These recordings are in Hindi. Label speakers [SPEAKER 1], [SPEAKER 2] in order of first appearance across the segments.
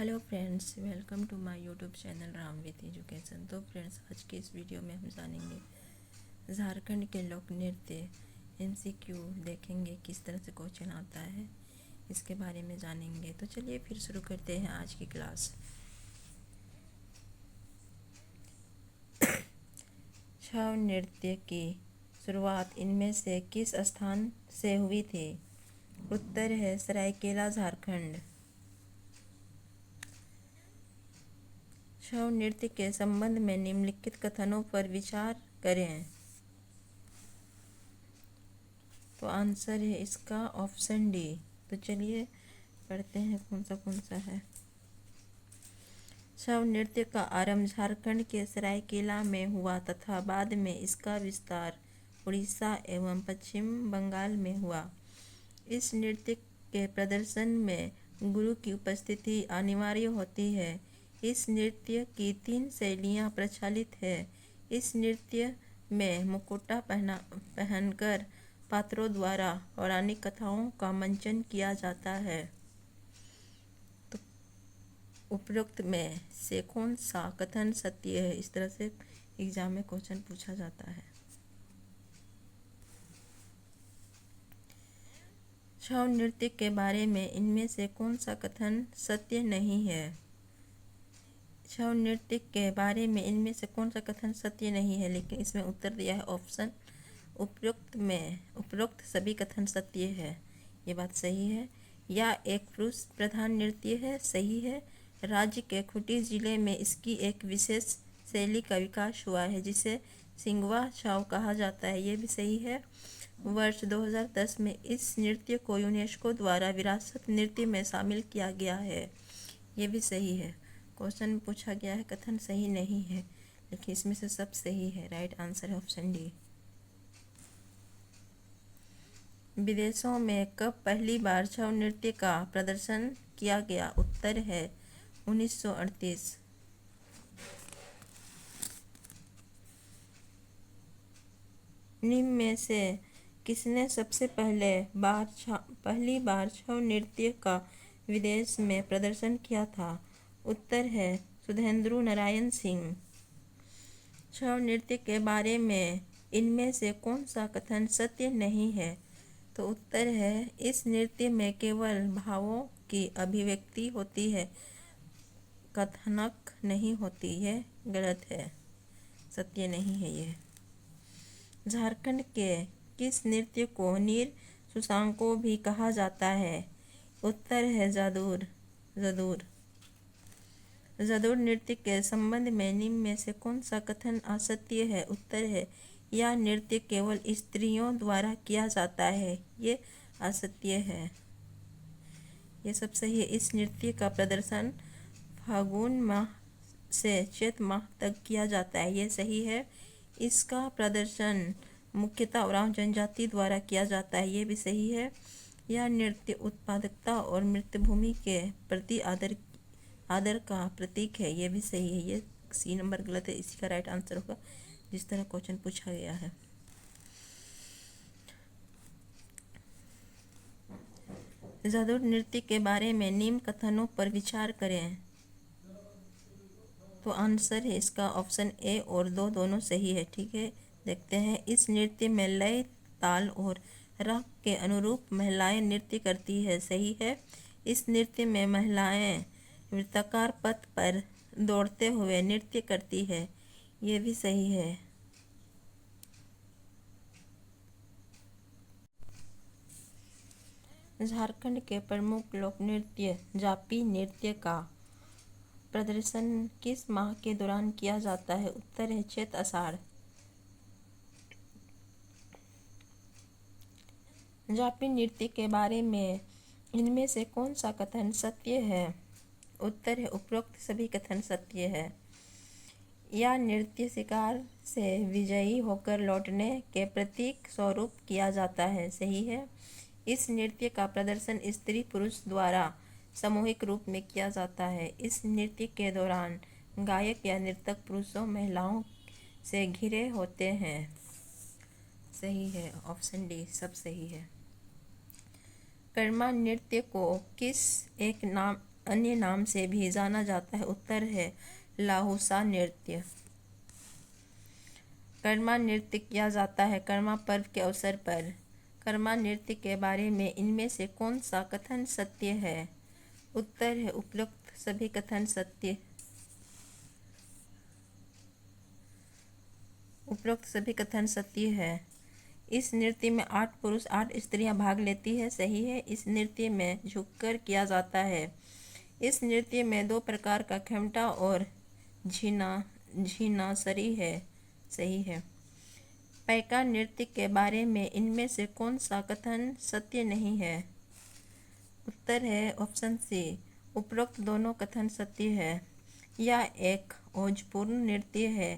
[SPEAKER 1] Hello friends, welcome to my YouTube channel Ram with education. तो फ्रेंड्स, आज के इस वीडियो में हम जानेंगे झारखंड के लोक नृत्य एमसीक्यू देखेंगे, किस तरह से क्वेश्चन आता है इसके बारे में जानेंगे। तो चलिए फिर शुरू करते हैं आज की क्लास। छऊ नृत्य की शुरुआत इनमें से किस स्थान से हुई थी? उत्तर है सरायकेला, झारखंड। छऊ नृत्य के संबंध में निम्नलिखित कथनों पर विचार करें। तो आंसर है इसका ऑप्शन डी। तो चलिए पढ़ते हैं कौन सा है। छऊ नृत्य का आरंभ झारखंड के सरायकेला में हुआ तथा बाद में इसका विस्तार उड़ीसा एवं पश्चिम बंगाल में हुआ। इस नृत्य के प्रदर्शन में गुरु की उपस्थिति अनिवार्य होती है। इस नृत्य की 3 शैलियाँ प्रचलित है। इस नृत्य में मुखौटा पहनकर पात्रों द्वारा पौराणिक कथाओं का मंचन किया जाता है। तो उपरोक्त में से कौन सा कथन सत्य है? इस तरह से एग्जाम में क्वेश्चन पूछा जाता है। छऊ नृत्य के बारे में इनमें से कौन सा कथन सत्य नहीं है? छऊ नृत्य के बारे में इनमें से कौन सा कथन सत्य नहीं है? लेकिन इसमें उत्तर दिया है ऑप्शन उपरोक्त सभी कथन सत्य है। ये बात सही है। या एक पुरुष प्रधान नृत्य है, सही है। राज्य के खूंटी जिले में इसकी एक विशेष शैली का विकास हुआ है जिसे सिंगवा छऊ कहा जाता है, ये भी सही है। वर्ष 2010 में इस नृत्य को यूनेस्को द्वारा विरासत नृत्य में शामिल किया गया है, ये भी सही है। क्वेश्चन में पूछा गया है कथन सही नहीं है, लेकिन इसमें से सब सही है। राइट आंसर है ऑप्शन डी। विदेशों में कब पहली बार छऊ नृत्य का प्रदर्शन किया गया? उत्तर है 1938। निम्न में से किसने सबसे पहली बार छऊ नृत्य का विदेश में प्रदर्शन किया था? उत्तर है सुधेंद्र नारायण सिंह। छऊ नृत्य के बारे में इनमें से कौन सा कथन सत्य नहीं है? तो उत्तर है इस नृत्य में केवल भावों की अभिव्यक्ति होती है, कथनक नहीं होती। है गलत है, सत्य नहीं है ये। झारखंड के किस नृत्य को नीर सुसांको भी कहा जाता है? उत्तर है जादूर। जदूर नृत्य के संबंध में निम्न में से कौन सा कथन असत्य है? उत्तर है यह नृत्य केवल स्त्रियों द्वारा किया जाता है, ये असत्य है। ये सब सही है। इस नृत्य का प्रदर्शन फागुन माह से चैत माह तक किया जाता है, ये सही है। इसका प्रदर्शन मुख्यतः उरांव जनजाति द्वारा किया जाता है, ये भी सही है। यह नृत्य उत्पादकता और मातृभूमि के प्रति आदर का प्रतीक है, ये भी सही है। ये सी नंबर गलत है, इसी का राइट आंसर होगा जिस तरह क्वेश्चन पूछा गया है। जादू नृत्य के बारे में निम्न कथनों पर विचार करें। तो आंसर है इसका ऑप्शन ए और दो दोनों सही है। ठीक है, देखते हैं। इस नृत्य में लय, ताल और राग के अनुरूप महिलाएं नृत्य करती है, सही है। इस नृत्य में महिलाएं वृत्ताकार पथ पर दौड़ते हुए नृत्य करती है, ये भी सही है। झारखंड के प्रमुख लोक नृत्य जापी नृत्य का प्रदर्शन किस माह के दौरान किया जाता है? उत्तर है चैत आषाढ़। जापी नृत्य के बारे में इनमें से कौन सा कथन सत्य है? उत्तर है उपरोक्त सभी कथन सत्य है। यह नृत्य शिकार से विजयी होकर लौटने के प्रतीक स्वरूप किया जाता है, सही है। इस नृत्य का प्रदर्शन स्त्री पुरुष द्वारा सामूहिक रूप में किया जाता है। इस नृत्य के दौरान गायक या नर्तक पुरुषों महिलाओं से घिरे होते हैं, सही है। ऑप्शन डी सब सही है। कर्मा नृत्य को किस एक अन्य नाम से भी जाना जाता है? उत्तर है लाहुसा नृत्य। कर्मा नृत्य किया जाता है कर्मा पर्व के अवसर पर। कर्मा नृत्य के बारे में इनमें से कौन सा कथन सत्य है? उत्तर है उपरोक्त सभी कथन सत्य। उपरोक्त सभी कथन सत्य है। इस नृत्य में 8 पुरुष 8 स्त्रियां भाग लेती है। सही है। इस नृत्य में झुककर किया जाता है। इस नृत्य में 2 प्रकार का खेमटा और झीनासरी है। सही है। पैका नृत्य के बारे में इनमें से कौन सा कथन सत्य नहीं है? उत्तर है ऑप्शन सी। उपरोक्त दोनों कथन सत्य है। यह एक ओजपूर्ण नृत्य है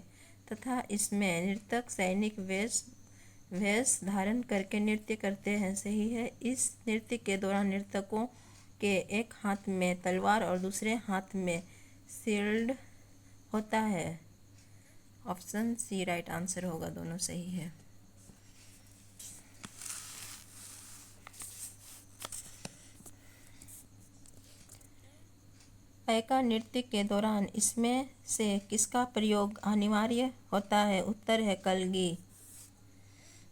[SPEAKER 1] तथा इसमें नर्तक सैनिक वेश धारण करके नृत्य करते हैं। सही है। इस नृत्य के दौरान नर्तकों के एक हाथ में तलवार और दूसरे हाथ में शील्ड होता है। ऑप्शन सी राइट आंसर होगा। दोनों सही है। पैका नृत्य के दौरान इसमें से किसका प्रयोग अनिवार्य होता है? उत्तर है कलगी।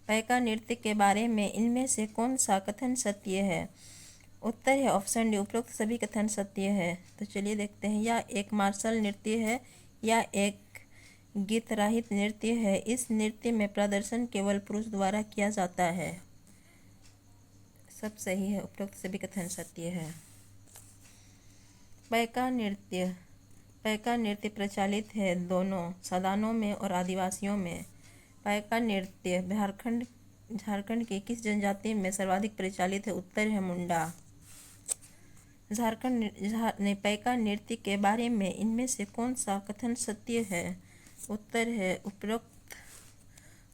[SPEAKER 1] पैका नृत्य के बारे में इनमें से कौन सा कथन सत्य है? उत्तर है ऑप्शन डी। उपरोक्त सभी कथन सत्य है। तो चलिए देखते हैं। यह एक मार्शल नृत्य है या एक गीत रहित नृत्य है। इस नृत्य में प्रदर्शन केवल पुरुष द्वारा किया जाता है। सब सही है। उपरोक्त सभी कथन सत्य है। पैका नृत्य प्रचलित है दोनों सदानों में और आदिवासियों में। पैका नृत्य झारखंड की किस जनजाति में सर्वाधिक प्रचलित है? उत्तर है मुंडा। पैका नृत्य के बारे में इनमें से कौन सा कथन सत्य है? उत्तर है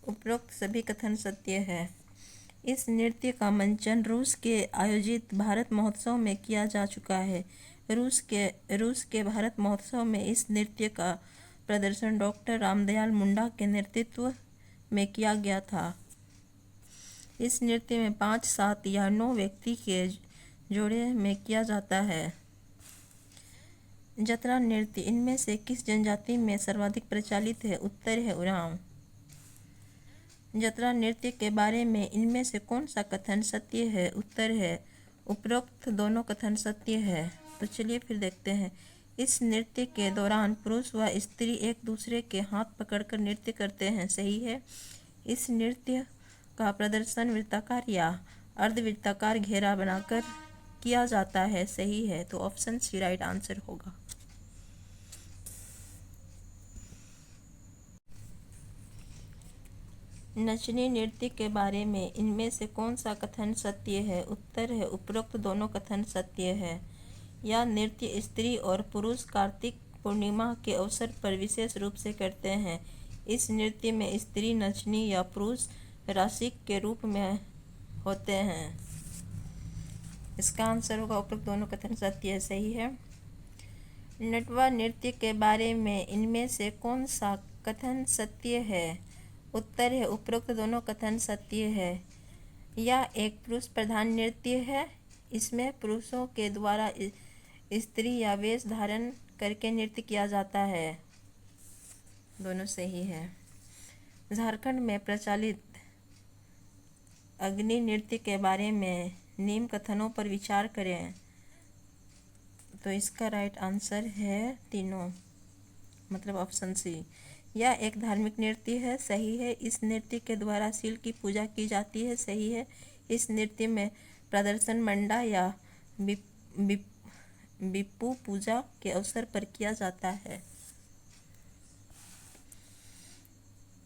[SPEAKER 1] उपरोक्त सभी कथन सत्य है। इस नृत्य का मंचन रूस के आयोजित भारत महोत्सव में किया जा चुका है। रूस के भारत महोत्सव में इस नृत्य का प्रदर्शन डॉक्टर रामदयाल मुंडा के नेतृत्व में किया गया था। इस नृत्य में 5, 7 या 9 व्यक्ति के जोड़े में किया जाता है। जतरा नृत्य इनमें से किस जनजाति में सर्वाधिक प्रचलित है? उत्तर है उरांव। जतरा नृत्य के बारे में इनमें से कौन सा कथन सत्य है? उत्तर है उपरोक्त दोनों कथन सत्य है। तो चलिए फिर देखते हैं। इस नृत्य के दौरान पुरुष व स्त्री एक दूसरे के हाथ पकड़कर नृत्य करते हैं। सही है। इस नृत्य का प्रदर्शन वृत्ताकार या अर्धवृत्ताकार घेरा बनाकर किया जाता है। सही है। तो ऑप्शन सी राइट आंसर होगा। नचनी नृत्य के बारे में इनमें से कौन सा कथन सत्य है? उत्तर है उपरोक्त दोनों कथन सत्य है। यह नृत्य स्त्री और पुरुष कार्तिक पूर्णिमा के अवसर पर विशेष रूप से करते हैं। इस नृत्य में स्त्री नचनी या पुरुष रसिक के रूप में होते हैं। इसका आंसर होगा उपरोक्त दोनों कथन सत्य है। सही है। नटवा नृत्य के बारे में इनमें से कौन सा कथन सत्य है? उत्तर है उपरोक्त दोनों कथन सत्य है। यह एक पुरुष प्रधान नृत्य है। इसमें पुरुषों के द्वारा स्त्री या वेश धारण करके नृत्य किया जाता है। दोनों सही है। झारखंड में प्रचलित अग्नि नृत्य के बारे में निम्न कथनों पर विचार करें। तो इसका राइट आंसर है तीनों, मतलब ऑप्शन सी। यह एक धार्मिक नृत्य है। सही है। इस नृत्य के द्वारा शिव की पूजा की जाती है। सही है। इस नृत्य में प्रदर्शन मंडा या बिप्पू पूजा के अवसर पर किया जाता है।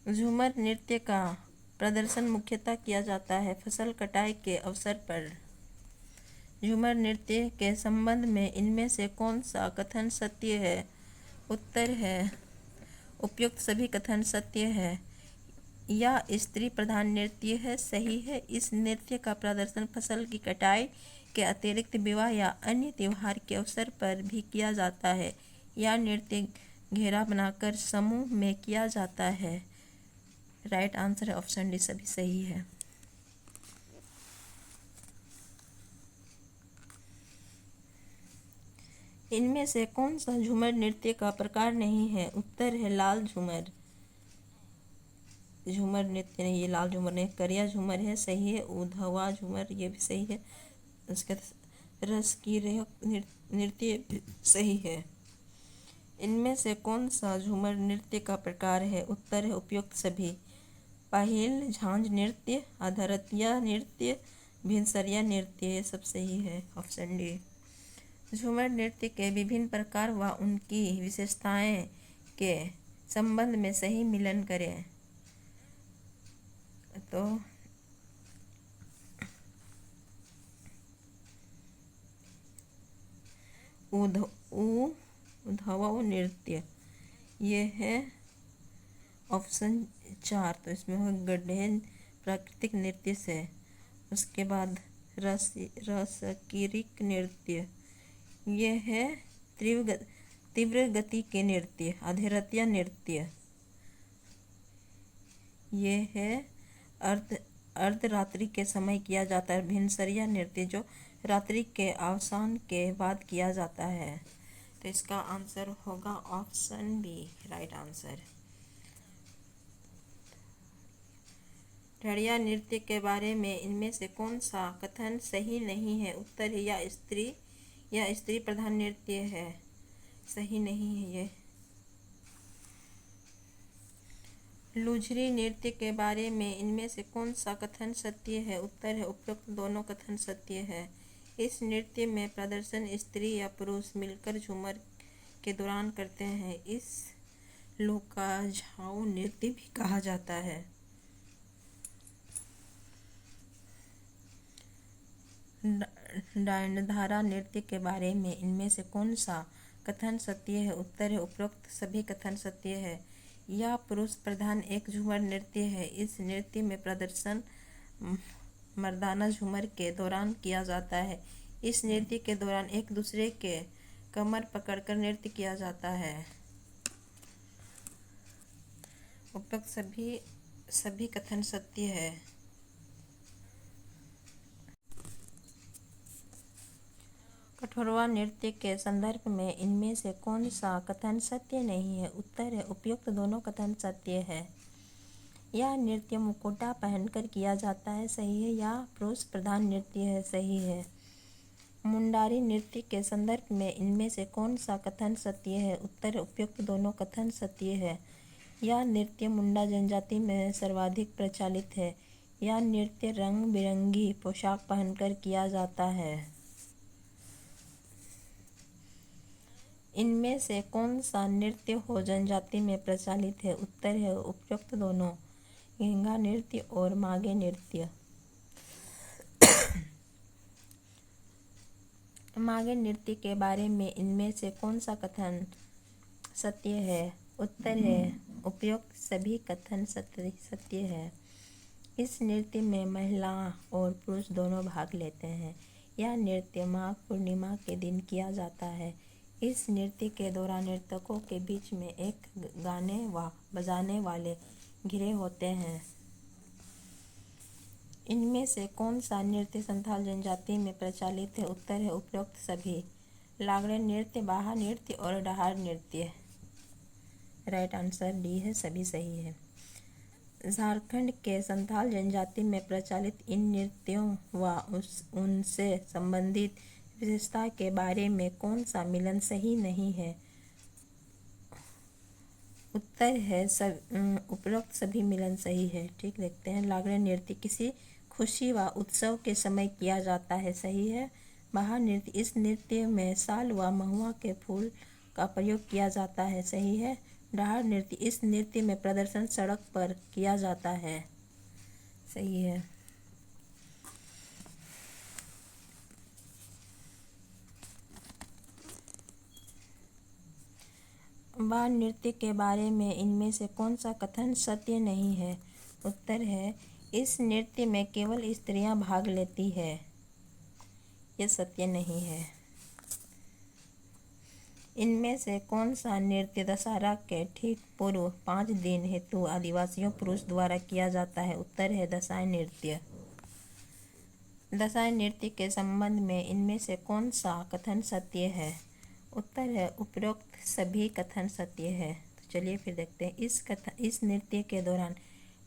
[SPEAKER 1] झूमर नृत्य का प्रदर्शन मुख्यतः किया जाता है फसल कटाई के अवसर पर। झूमर नृत्य के संबंध में इनमें से कौन सा कथन सत्य है? उत्तर है उपयुक्त सभी कथन सत्य है। यह स्त्री प्रधान नृत्य है। सही है। इस नृत्य का प्रदर्शन फसल की कटाई के अतिरिक्त विवाह या अन्य त्योहार के अवसर पर भी किया जाता है। यह नृत्य घेरा बनाकर समूह में किया जाता है। राइट आंसर है ऑप्शन डी। सभी सही है। इनमें से कौन सा झूमर नृत्य का प्रकार नहीं है? उत्तर है लाल झूमर। झूमर नृत्य नहीं, ये लाल झूमर नहीं, करिया झूमर है, सही है। उधवा झूमर, ये भी सही है। उसके रस की नृत्य सही है। इनमें से कौन सा झूमर नृत्य का प्रकार है? उत्तर है उपयुक्त सभी। पाहिल, झांझ नृत्य, आधरतिया नृत्य, भिनसरिया नृत्य, ये सब सही है। Option D. झूमर नृत्य के विभिन्न प्रकार व उनकी विशेषताएं के संबंध में सही मिलन करें। तो उधवा नृत्य, ये है ऑप्शन 4। तो इसमें होगा गड्ढे प्राकृतिक नृत्य से। उसके बाद रसकीरिक नृत्य, ये है तीव्र गति के नृत्य। आधेरतिया नृत्य, ये है अर्धरात्रि के समय किया जाता है। भिनसरिया नृत्य जो रात्रि के अवसान के बाद किया जाता है। तो इसका आंसर होगा ऑप्शन बी, राइट आंसर। ढड़िया नृत्य के बारे में इनमें से कौन सा कथन सही नहीं है? उत्तर है या स्त्री प्रधान नृत्य है, सही नहीं है ये। लुझरी नृत्य के बारे में इनमें से कौन सा कथन सत्य है? उत्तर है उपयुक्त दोनों कथन सत्य है। इस नृत्य में प्रदर्शन स्त्री या पुरुष मिलकर झूमर के दौरान करते हैं। इस लोका झाऊ नृत्य भी कहा जाता है। डांडधारा नृत्य के बारे में इनमें से कौन सा कथन सत्य है? उत्तर है उपरोक्त सभी कथन सत्य है। यह पुरुष प्रधान एक झूमर नृत्य है। इस नृत्य में प्रदर्शन मर्दाना झूमर के दौरान किया जाता है। इस नृत्य के दौरान एक दूसरे के कमर पकड़कर नृत्य किया जाता है। उपरोक्त सभी कथन सत्य है। कठोरवा नृत्य के संदर्भ में इनमें से कौन सा कथन सत्य नहीं है? उत्तर है उपयुक्त दोनों कथन सत्य है। यह नृत्य मुखौटा पहनकर किया जाता है, सही है। या पुरुष प्रधान नृत्य है, सही है। मुंडारी नृत्य के संदर्भ में इनमें से कौन सा कथन सत्य है? उत्तर उपयुक्त दोनों कथन सत्य है। यह नृत्य मुंडा जनजाति में सर्वाधिक प्रचलित है। यह नृत्य रंग बिरंगी पोशाक पहनकर किया जाता है। इनमें से कौन सा नृत्य हो जनजाति में प्रचलित है? उत्तर है उपयुक्त दोनों, घेंगा नृत्य और मागे नृत्य। मागे नृत्य के बारे में इनमें से कौन सा कथन सत्य है? उत्तर है उपयुक्त सभी कथन सत्य है। इस नृत्य में महिला और पुरुष दोनों भाग लेते हैं। यह नृत्य माघ पूर्णिमा के दिन किया जाता है। इस नृत्य के दौरान नर्तकों के बीच में एक गाने व बजाने वाले घिरे होते हैं। इनमें से कौन सा नृत्य संथाल जनजाति में प्रचलित है? उत्तर है उपरोक्त सभी। लागड़े नृत्य, बाहा नृत्य और डहार नृत्य, राइट आंसर डी है, सभी सही है। झारखंड के संथाल जनजाति में प्रचलित इन नृत्यों व उनसे संबंधित विशेषता के बारे में कौन सा मिलन सही नहीं है? उत्तर है उपरोक्त सभी मिलन सही है। ठीक, देखते हैं। लागड़े नृत्य किसी खुशी व उत्सव के समय किया जाता है, सही है। बाहा नृत्य, इस नृत्य में साल व महुआ के फूल का प्रयोग किया जाता है, सही है। डहार नृत्य, इस नृत्य में प्रदर्शन सड़क पर किया जाता है, सही है। बाल नृत्य के बारे में इनमें से कौन सा कथन सत्य नहीं है? उत्तर है इस नृत्य में केवल स्त्रियां भाग लेती है, यह सत्य नहीं है। इनमें से कौन सा नृत्य दशहरा के ठीक पूर्व 5 दिन हेतु आदिवासियों पुरुष द्वारा किया जाता है? उत्तर है दशाई नृत्य। दशाई नृत्य के संबंध में इनमें से कौन सा कथन सत्य है? उत्तर है उपरोक्त सभी कथन सत्य है। तो चलिए फिर देखते हैं। इस नृत्य के दौरान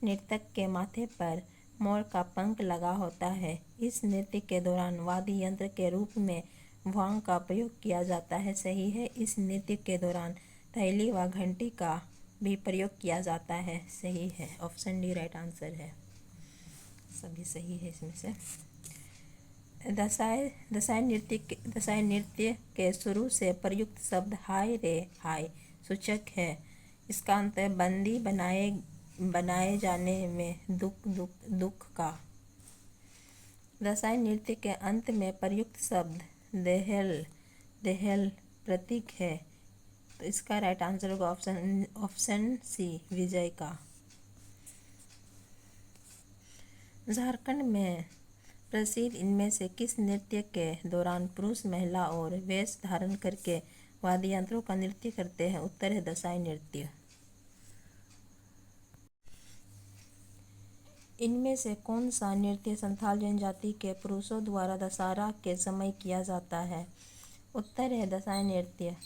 [SPEAKER 1] नर्तक के माथे पर मोर का पंख लगा होता है। इस नृत्य के दौरान वाद्य यंत्र के रूप में भुआंग का प्रयोग किया जाता है। सही है। इस नृत्य के दौरान थैली व घंटी का भी प्रयोग किया जाता है। सही है। ऑप्शन डी राइट आंसर है। सभी सही है इसमें से। दशाई नृत्य के शुरू से प्रयुक्त शब्द हाय रे हाय सूचक है। इसका अंत है बंदी बनाए जाने में दुख का। दशाई नृत्य के अंत में प्रयुक्त शब्द देहल प्रतीक है। तो इसका राइट आंसर होगा ऑप्शन सी विजय का। झारखंड में प्रसिद्ध इनमें से किस नृत्य के दौरान पुरुष महिला और वेश धारण करके वाद्य यंत्रों का नृत्य करते हैं? उत्तर है दशाई नृत्य। इनमें से कौन सा नृत्य संथाल जनजाति के पुरुषों द्वारा दशहरा के समय किया जाता है? उत्तर है दशाई नृत्य।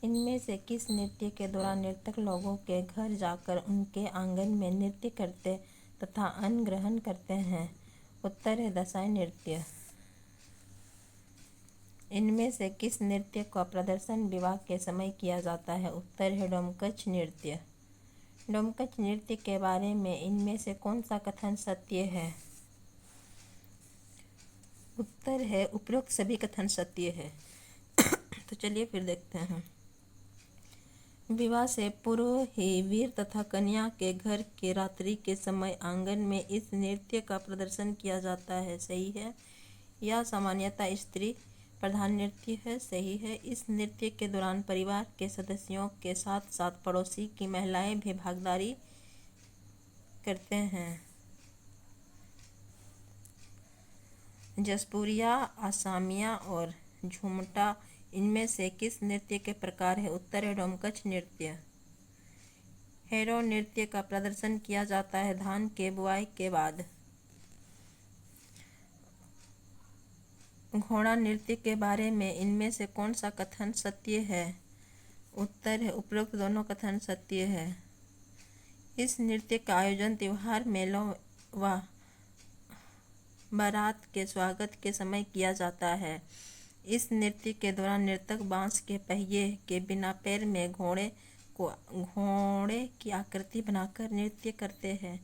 [SPEAKER 1] इनमें से किस नृत्य के दौरान नर्तक लोगों के घर जाकर उनके आंगन में नृत्य करते तथा अन्न ग्रहण करते हैं? उत्तर है दशाई नृत्य। इनमें से किस नृत्य का प्रदर्शन विवाह के समय किया जाता है? उत्तर है डोमकच नृत्य। डोमकच नृत्य के बारे में इनमें से कौन सा कथन सत्य है? उत्तर है उपरोक्त सभी कथन सत्य है। तो चलिए फिर देखते हैं। विवाह से पूर्व ही वीर तथा कन्या के घर के रात्रि के समय आंगन में इस नृत्य का प्रदर्शन किया जाता है। सही है। यह सामान्यतः स्त्री प्रधान नृत्य है। सही है। इस नृत्य के दौरान परिवार के सदस्यों के साथ साथ पड़ोसी की महिलाएं भी भागीदारी करते हैं। जसपुरिया, आसामिया और झुमटा इनमें से किस नृत्य के प्रकार है? उत्तर है डोमकच नृत्य। हेरो नृत्य का प्रदर्शन किया जाता है धान के बुआई के बाद। घोड़ा नृत्य के बारे में इनमें से कौन सा कथन सत्य है? उत्तर है उपरोक्त दोनों कथन सत्य है। इस नृत्य का आयोजन त्योहार, मेलों व बारात के स्वागत के समय किया जाता है। इस नृत्य के दौरान नर्तक बांस के पहिए के बिना पैर में घोड़े की आकृति बनाकर नृत्य करते हैं।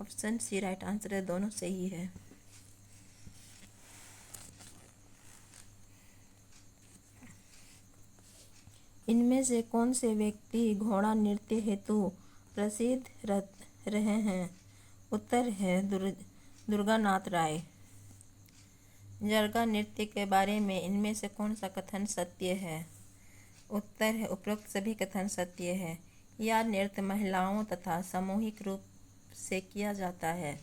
[SPEAKER 1] ऑप्शन सी राइट आंसर है। दोनों सही है। इनमें से कौन से व्यक्ति घोड़ा नृत्य हेतु प्रसिद्ध रहे हैं? उत्तर है दुर्गानाथ राय। जरगा नृत्य के बारे में इनमें से कौन सा कथन सत्य है? उत्तर है उपरोक्त सभी कथन सत्य है। यह नृत्य महिलाओं तथा सामूहिक रूप से किया जाता है।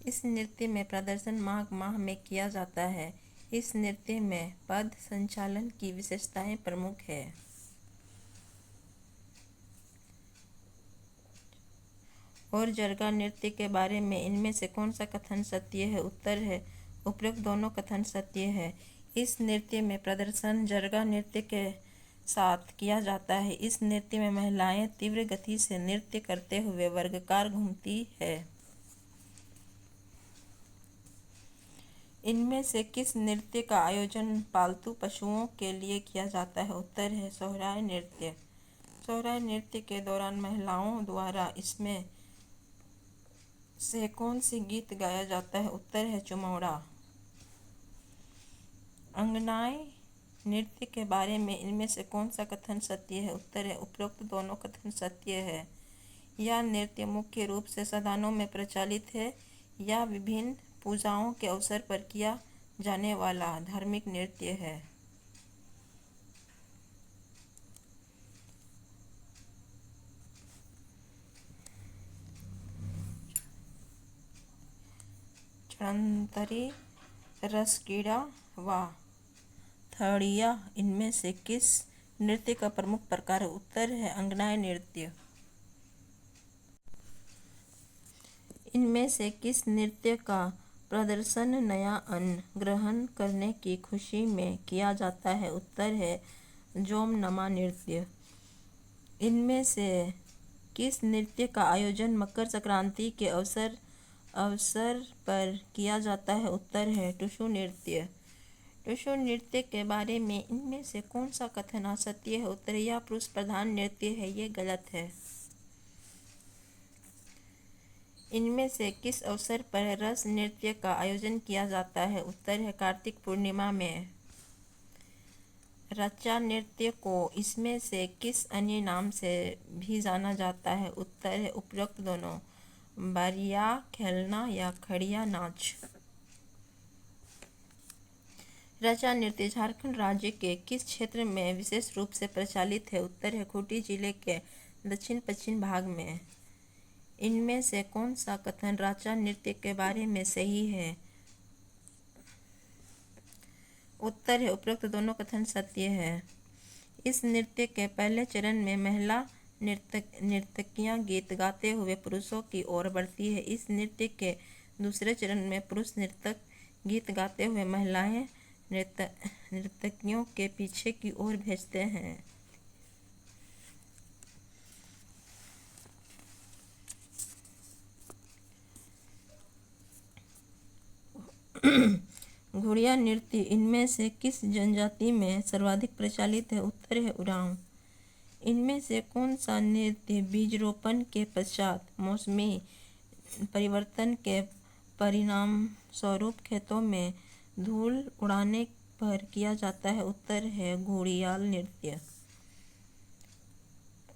[SPEAKER 1] इस नृत्य में प्रदर्शन माघ माह में किया जाता है। इस नृत्य में पद संचालन की विशेषताएं प्रमुख है। और जरगा नृत्य के बारे में इनमें से कौन सा कथन सत्य है? उत्तर है उपरोक्त दोनों कथन सत्य है। इस नृत्य में प्रदर्शन जरगा नृत्य के साथ किया जाता है। इस नृत्य में महिलाएं तीव्र गति से नृत्य करते हुए वर्गाकार घूमती है। इनमें से किस नृत्य का आयोजन पालतू पशुओं के लिए किया जाता है? उत्तर है सोहराय नृत्य। सोहराय नृत्य के दौरान महिलाओं द्वारा इसमें से कौन सी गीत गाया जाता है? उत्तर है चुमौड़ा। अंगनाई नृत्य के बारे में इनमें से कौन सा कथन सत्य है? उत्तर है उपरोक्त दोनों कथन सत्य है। यह नृत्य मुख्य रूप से सदानों में प्रचलित है। यह विभिन्न पूजाओं के अवसर पर किया जाने वाला धार्मिक नृत्य है। चढ़ंतरी, रसक्रीड़ा व थड़िया इनमें से किस नृत्य का प्रमुख प्रकार है? उत्तर है अंगनाई नृत्य। इनमें से किस नृत्य का प्रदर्शन नया अन्न ग्रहण करने की खुशी में किया जाता है? उत्तर है जोमनमा नृत्य। इनमें से किस नृत्य का आयोजन मकर संक्रांति के अवसर पर किया जाता है? उत्तर है टुसु नृत्य। टुसु नृत्य के बारे में इनमें से कौन सा कथन असत्य है? उत्तर यह पुरुष प्रधान नृत्य है, ये गलत है। इनमें से किस अवसर पर रस नृत्य का आयोजन किया जाता है? उत्तर है कार्तिक पूर्णिमा में। रचा नृत्य को इसमें से किस अन्य नाम से भी जाना जाता है? उत्तर है उपरोक्त दोनों, बारिया खेलना या खड़िया नाच। रचा नृत्य झारखंड राज्य के किस क्षेत्र में विशेष रूप से प्रचलित है? उत्तर है खूंटी जिले के दक्षिण पश्चिम भाग में। इनमें से कौन सा कथन रचा नृत्य के बारे में सही है? उत्तर है उपरोक्त दोनों कथन सत्य है। इस नृत्य के पहले चरण में महिला नर्तकियां गीत गाते हुए पुरुषों की ओर बढ़ती है। इस नृत्य के दूसरे चरण में पुरुष नर्तक गीत गाते हुए महिलाएं नर्तकियों के पीछे की ओर भेजते हैं। घुड़िया नृत्य इनमें से किस जनजाति में सर्वाधिक प्रचलित है? उत्तर है उरांव। इनमें से कौन सा नृत्य बीज रोपण के पश्चात मौसमी परिवर्तन के परिणाम स्वरूप खेतों में धूल उड़ाने पर किया जाता है? उत्तर है घुड़ियाल नृत्य।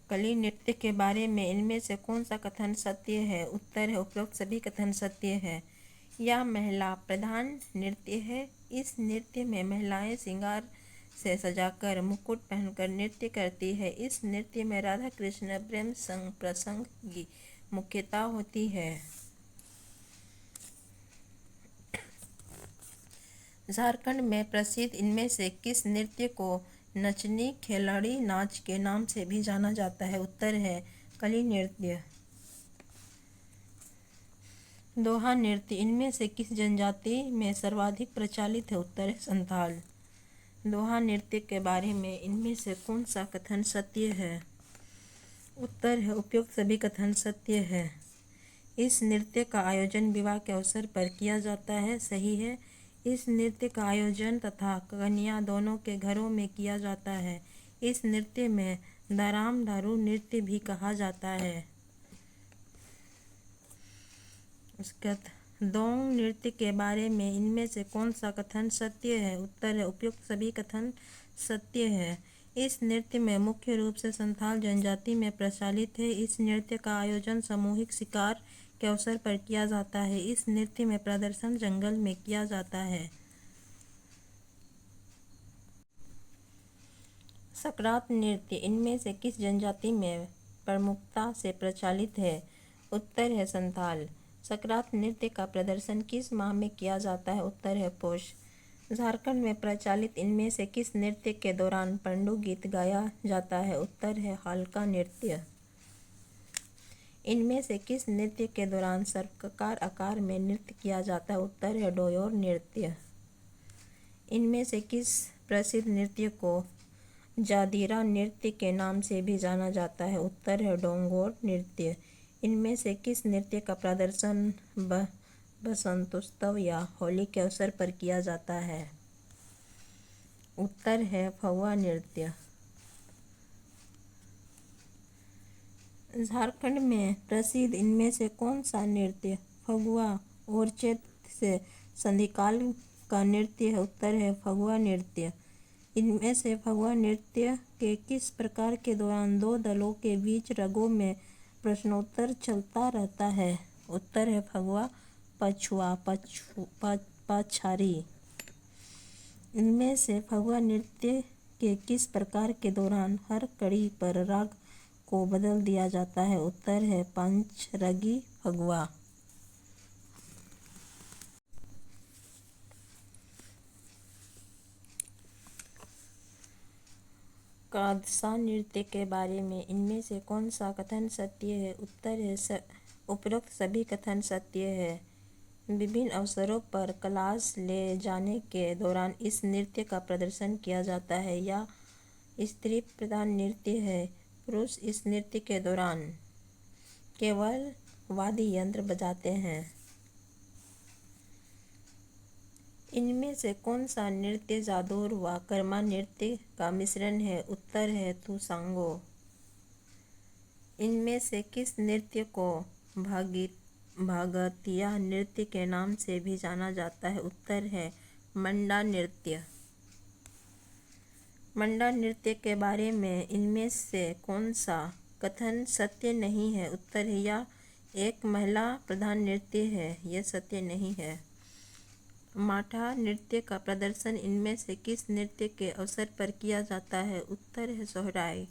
[SPEAKER 1] कली नृत्य के बारे में इनमें से कौन सा कथन सत्य है? उत्तर है उपरोक्त सभी कथन सत्य है। यह महिला प्रधान नृत्य है। इस नृत्य में महिलाएं श्रृंगार से सजाकर मुकुट पहनकर नृत्य करती है। इस नृत्य में राधा कृष्ण प्रेम प्रसंग की मुख्यता होती है। झारखंड में प्रसिद्ध इनमें से किस नृत्य को नचनी खिलाड़ी नाच के नाम से भी जाना जाता है? उत्तर है कली नृत्य। दोहा नृत्य इनमें से किस जनजाति में सर्वाधिक प्रचलित है? उत्तर है संथाल। दोहा नृत्य के बारे में इनमें से कौन सा कथन सत्य है? उत्तर है उपयुक्त सभी कथन सत्य है। इस नृत्य का आयोजन विवाह के अवसर पर किया जाता है, सही है। इस नृत्य का आयोजन तथा कन्या दोनों के घरों में किया जाता है। इस नृत्य में दाराम दारू नृत्य भी कहा जाता है। उसके दोंग नृत्य के बारे में इनमें से कौन सा कथन सत्य है? उत्तर है उपयुक्त सभी कथन सत्य है। इस नृत्य में मुख्य रूप से संथाल जनजाति में प्रचलित है। इस नृत्य का आयोजन सामूहिक शिकार के अवसर पर किया जाता है। इस नृत्य में प्रदर्शन जंगल में किया जाता है। सकरात नृत्य इनमें से किस जनजाति में प्रमुखता से प्रचलित है? उत्तर है संथाल। सकरात नृत्य का प्रदर्शन किस माह में किया जाता है? उत्तर है पोष। झारखंड में प्रचलित इनमें से किस नृत्य के दौरान पंडू गीत गाया जाता है? उत्तर है हल्का नृत्य। इनमें से किस नृत्य के दौरान सर्पाकार आकार में नृत्य किया जाता है? उत्तर है डोयोर नृत्य। इनमें से किस प्रसिद्ध नृत्य को जादीरा नृत्य के नाम से भी जाना जाता है? उत्तर है डोंगोर नृत्य। इनमें से किस नृत्य का प्रदर्शन बसंतोत्सव या होली के अवसर पर किया जाता है? उत्तर है फगुआ नृत्य। झारखंड में प्रसिद्ध इनमें से कौन सा नृत्य फगुआ और चैत्र से संधिकाल का नृत्य है? उत्तर है फगुआ नृत्य। इनमें से फगुआ नृत्य के किस प्रकार के दौरान दो दलों के बीच रंगों में प्रश्नोत्तर चलता रहता है? उत्तर है फगुआ पछुआ पछारी। इनमें से फगुआ नृत्य के किस प्रकार के दौरान हर कड़ी पर राग को बदल दिया जाता है? उत्तर है पंचरंगी फगुआ। कादसा नृत्य के बारे में इनमें से कौन सा कथन सत्य है? उत्तर है उपरोक्त सभी कथन सत्य है। विभिन्न अवसरों पर क्लास ले जाने के दौरान इस नृत्य का प्रदर्शन किया जाता है। स्त्री प्रधान नृत्य है। पुरुष इस नृत्य के दौरान केवल वाद्य यंत्र बजाते हैं। इनमें से कौन सा नृत्य जादूर व कर्मा नृत्य का मिश्रण है? उत्तर है तुसांगो। इनमें से किस नृत्य को भागतीया नृत्य के नाम से भी जाना जाता है? उत्तर है मंडा नृत्य। मंडा नृत्य के बारे में इनमें से कौन सा कथन सत्य नहीं है? उत्तर है यह एक महिला प्रधान नृत्य है। यह सत्य नहीं है। माठा नृत्य का प्रदर्शन इनमें से किस नृत्य के अवसर पर किया जाता है? उत्तर है सोहराय।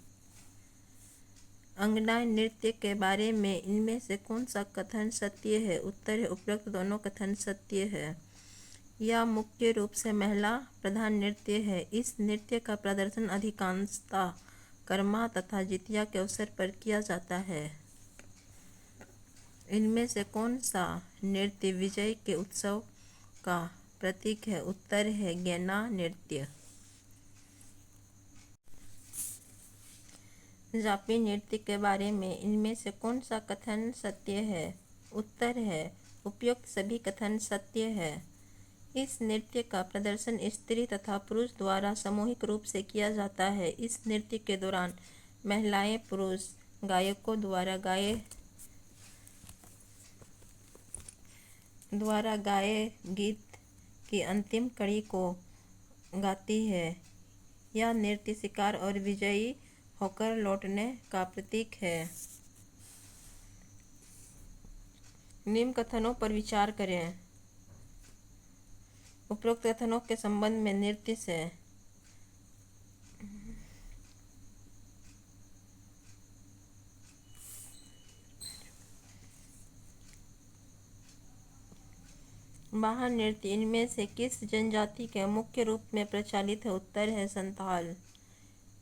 [SPEAKER 1] अंगना नृत्य के बारे में इनमें से कौन सा कथन सत्य है? उत्तर है उपरोक्त दोनों कथन सत्य है। यह मुख्य रूप से महिला प्रधान नृत्य है। इस नृत्य का प्रदर्शन अधिकांशतः कर्मा तथा जितिया के अवसर पर किया जाता है। इनमें से कौन सा नृत्य विजय के उत्सव का प्रतीक है? उत्तर है गैना नृत्य। जापी नृत्य के बारे में इनमें से कौन सा कथन सत्य है? उत्तर है उपयुक्त सभी कथन सत्य है। इस नृत्य का प्रदर्शन स्त्री तथा पुरुष द्वारा सामूहिक रूप से किया जाता है। इस नृत्य के दौरान महिलाएं पुरुष गायकों द्वारा गाए गीत की अंतिम कड़ी को गाती है। यह नृत्य शिकार और विजयी होकर लौटने का प्रतीक है। निम्न कथनों पर विचार करें। उपरोक्त कथनों के संबंध में नृत्य से बाहर नृत्य इनमें से किस जनजाति के मुख्य रूप में प्रचलित है? उत्तर है संथाल।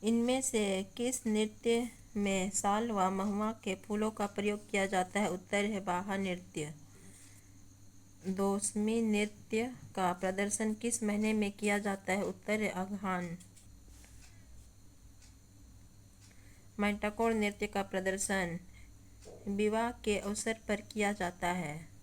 [SPEAKER 1] इनमें से किस नृत्य में साल व महुआ के फूलों का प्रयोग किया जाता है? उत्तर है बाहा नृत्य। दोसमी नृत्य का प्रदर्शन किस महीने में किया जाता है? उत्तर है अगहन। मैटाकोर नृत्य का प्रदर्शन विवाह के अवसर पर किया जाता है।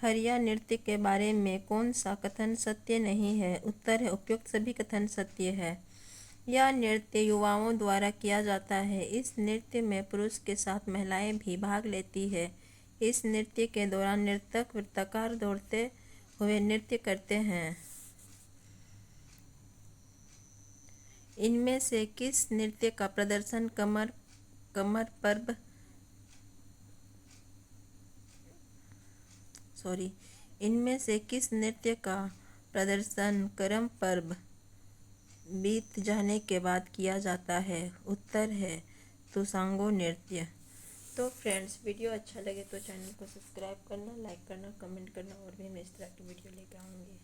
[SPEAKER 1] हरिया नृत्य के बारे में कौन सा कथन सत्य नहीं है? उत्तर है उपयुक्त सभी कथन सत्य है। यह नृत्य युवाओं द्वारा किया जाता है। इस नृत्य में पुरुष के साथ महिलाएं भी भाग लेती है। इस नृत्य के दौरान नर्तक वृत्ताकार दौड़ते हुए नृत्य करते हैं। इनमें से किस नृत्य का प्रदर्शन इनमें से किस नृत्य का प्रदर्शन करम पर्व बीत जाने के बाद किया जाता है? उत्तर है तुसांगो नृत्य। तो फ्रेंड्स, वीडियो अच्छा लगे तो चैनल को सब्सक्राइब करना, लाइक करना, कमेंट करना और भी मैं इस तरह की वीडियो लेकर आऊँगी।